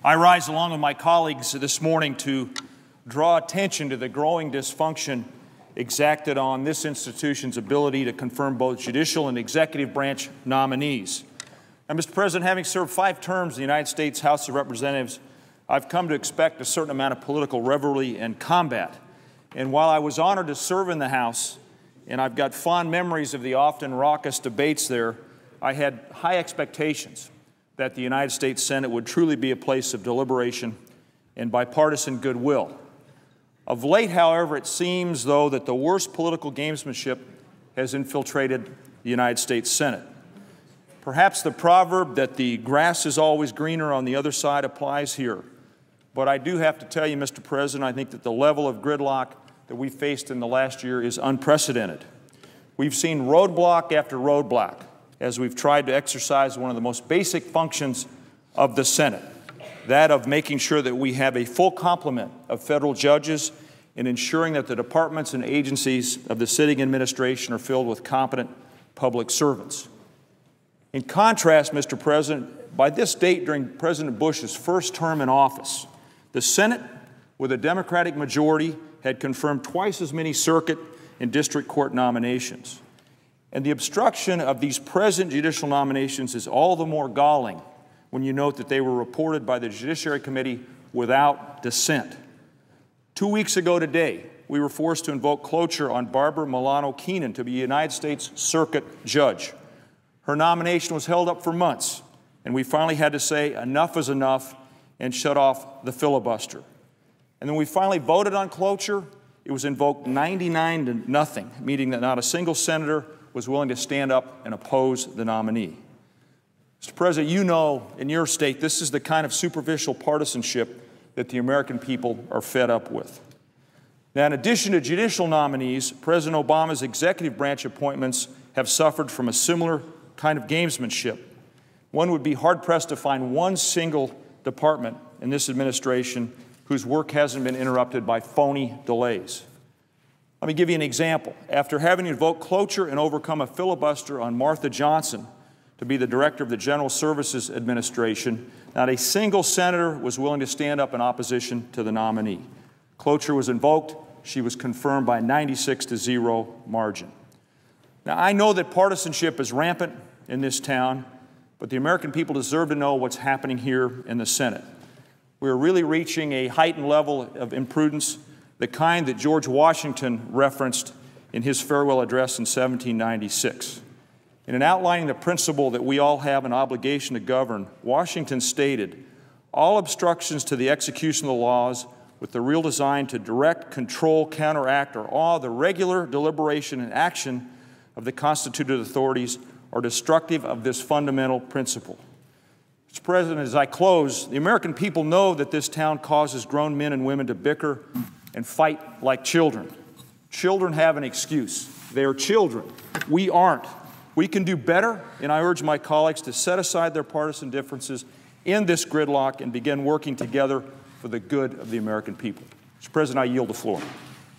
I rise along with my colleagues this morning to draw attention to the growing dysfunction exacted on this institution's ability to confirm both judicial and executive branch nominees. Now, Mr. President, having served 5 terms in the United States House of Representatives, I've come to expect a certain amount of political revelry and combat. And while I was honored to serve in the House, and I've got fond memories of the often raucous debates there, I had high expectations that the United States Senate would truly be a place of deliberation and bipartisan goodwill. Of late, however, it seems, though, that the worst political gamesmanship has infiltrated the United States Senate. Perhaps the proverb that the grass is always greener on the other side applies here. But I do have to tell you, Mr. President, I think that the level of gridlock that we faced in the last year is unprecedented. We've seen roadblock after roadblock as we've tried to exercise one of the most basic functions of the Senate, that of making sure that we have a full complement of federal judges and ensuring that the departments and agencies of the sitting administration are filled with competent public servants. In contrast, Mr. President, by this date during President Bush's first term in office, the Senate, with a Democratic majority, had confirmed twice as many circuit and district court nominations. And the obstruction of these present judicial nominations is all the more galling when you note that they were reported by the Judiciary Committee without dissent. 2 weeks ago today, we were forced to invoke cloture on Barbara Milano Keenan to be a United States Circuit Judge. Her nomination was held up for months, and we finally had to say enough is enough and shut off the filibuster. And then we finally voted on cloture. It was invoked 99-0, meaning that not a single senator was willing to stand up and oppose the nominee. Mr. President, you know in your state this is the kind of superficial partisanship that the American people are fed up with. Now, in addition to judicial nominees, President Obama's executive branch appointments have suffered from a similar kind of gamesmanship. One would be hard-pressed to find one single department in this administration whose work hasn't been interrupted by phony delays. Let me give you an example. After having invoked cloture and overcome a filibuster on Martha Johnson to be the director of the General Services Administration, not a single senator was willing to stand up in opposition to the nominee. Cloture was invoked. She was confirmed by a 96-0 margin. Now, I know that partisanship is rampant in this town, but the American people deserve to know what's happening here in the Senate. We're really reaching a heightened level of imprudence, the kind that George Washington referenced in his farewell address in 1796. In outlining the principle that we all have an obligation to govern, Washington stated, "All obstructions to the execution of the laws with the real design to direct, control, counteract, or awe the regular deliberation and action of the constituted authorities are destructive of this fundamental principle." Mr. President, as I close, the American people know that this town causes grown men and women to bicker and fight like children. Children have an excuse. They are children. We aren't. We can do better, and I urge my colleagues to set aside their partisan differences in this gridlock and begin working together for the good of the American people. Mr. President, I yield the floor.